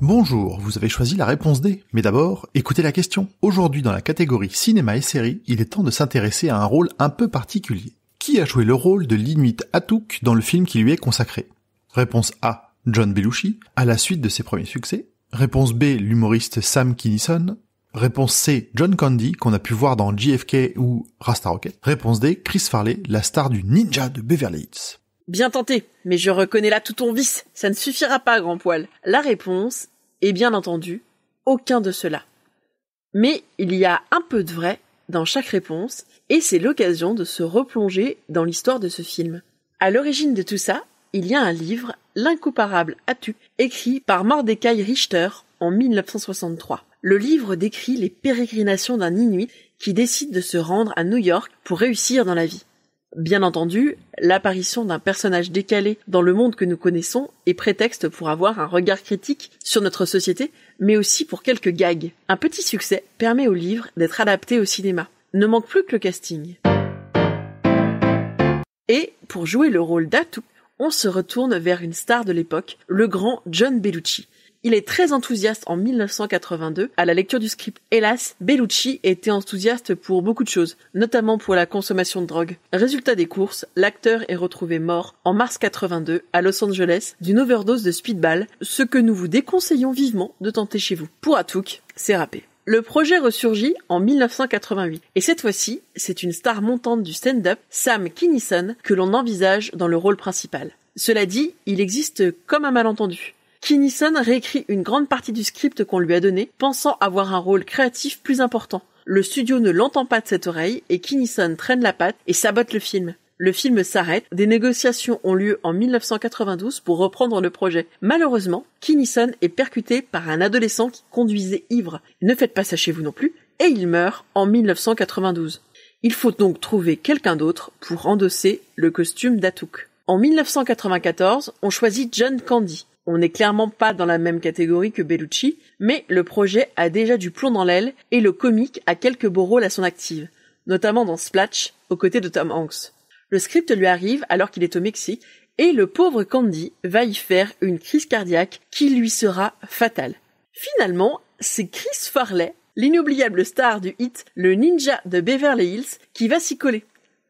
Bonjour, vous avez choisi la réponse D. Mais d'abord, écoutez la question. Aujourd'hui, dans la catégorie cinéma et séries, il est temps de s'intéresser à un rôle un peu particulier. Qui a joué le rôle de l'Inuit Atuk dans le film qui lui est consacré? Réponse A, John Belushi, à la suite de ses premiers succès. Réponse B, l'humoriste Sam Kinison. Réponse C, John Candy, qu'on a pu voir dans JFK ou Rasta Rocket. Réponse D, Chris Farley, la star du Ninja de Beverly Hills. Bien tenté, mais je reconnais là tout ton vice. Ça ne suffira pas, grand poil. La réponse est bien entendu aucun de ceux-là. Mais il y a un peu de vrai dans chaque réponse, et c'est l'occasion de se replonger dans l'histoire de ce film. À l'origine de tout ça, il y a un livre, L'incomparable Atuk, écrit par Mordecai Richter en 1963. Le livre décrit les pérégrinations d'un Inuit qui décide de se rendre à New York pour réussir dans la vie. Bien entendu, l'apparition d'un personnage décalé dans le monde que nous connaissons est prétexte pour avoir un regard critique sur notre société, mais aussi pour quelques gags. Un petit succès permet au livre d'être adapté au cinéma. Ne manque plus que le casting. Et, pour jouer le rôle d'Atuk, on se retourne vers une star de l'époque, le grand John Belushi. Il est très enthousiaste en 1982 à la lecture du script. Hélas, Belushi était enthousiaste pour beaucoup de choses, notamment pour la consommation de drogue. Résultat des courses, l'acteur est retrouvé mort en mars 82 à Los Angeles d'une overdose de speedball, ce que nous vous déconseillons vivement de tenter chez vous. Pour Atuk, c'est râpé. Le projet ressurgit en 1988, et cette fois-ci, c'est une star montante du stand-up, Sam Kinison, que l'on envisage dans le rôle principal. Cela dit, il existe comme un malentendu. Kinison réécrit une grande partie du script qu'on lui a donné, pensant avoir un rôle créatif plus important. Le studio ne l'entend pas de cette oreille, et Kinison traîne la patte et sabote le film. Le film s'arrête, des négociations ont lieu en 1992 pour reprendre le projet. Malheureusement, Kinison est percuté par un adolescent qui conduisait ivre. Ne faites pas ça chez vous non plus, et il meurt en 1992. Il faut donc trouver quelqu'un d'autre pour endosser le costume d'Atuk. En 1994, on choisit John Candy. On n'est clairement pas dans la même catégorie que Belushi, mais le projet a déjà du plomb dans l'aile et le comique a quelques beaux rôles à son active, notamment dans Splash, aux côtés de Tom Hanks. Le script lui arrive alors qu'il est au Mexique et le pauvre Candy va y faire une crise cardiaque qui lui sera fatale. Finalement, c'est Chris Farley, l'inoubliable star du hit Le Ninja de Beverly Hills, qui va s'y coller.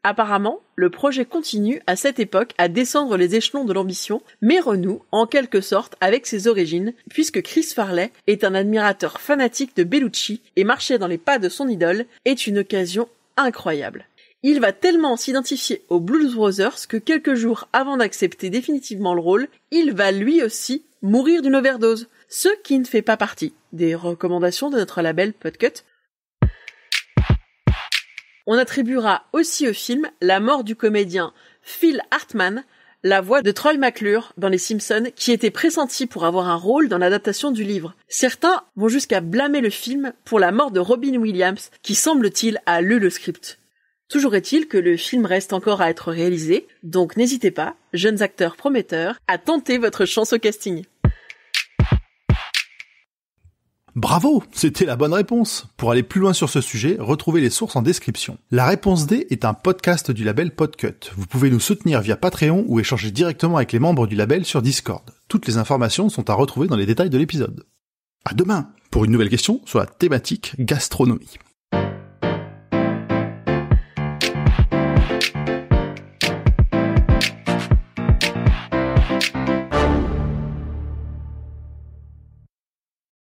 Apparemment, le projet continue à cette époque à descendre les échelons de l'ambition, mais renoue en quelque sorte avec ses origines, puisque Chris Farley est un admirateur fanatique de Belushi et marcher dans les pas de son idole est une occasion incroyable. Il va tellement s'identifier aux Blues Brothers que quelques jours avant d'accepter définitivement le rôle, il va lui aussi mourir d'une overdose, ce qui ne fait pas partie des recommandations de notre label Podcut. On attribuera aussi au film la mort du comédien Phil Hartman, la voix de Troy McClure dans Les Simpsons, qui était pressenti pour avoir un rôle dans l'adaptation du livre. Certains vont jusqu'à blâmer le film pour la mort de Robin Williams, qui semble-t-il a lu le script. Toujours est-il que le film reste encore à être réalisé, donc n'hésitez pas, jeunes acteurs prometteurs, à tenter votre chance au casting. Bravo, c'était la bonne réponse. Pour aller plus loin sur ce sujet, retrouvez les sources en description. La réponse D est un podcast du label Podcut. Vous pouvez nous soutenir via Patreon ou échanger directement avec les membres du label sur Discord. Toutes les informations sont à retrouver dans les détails de l'épisode. À demain pour une nouvelle question sur la thématique gastronomie.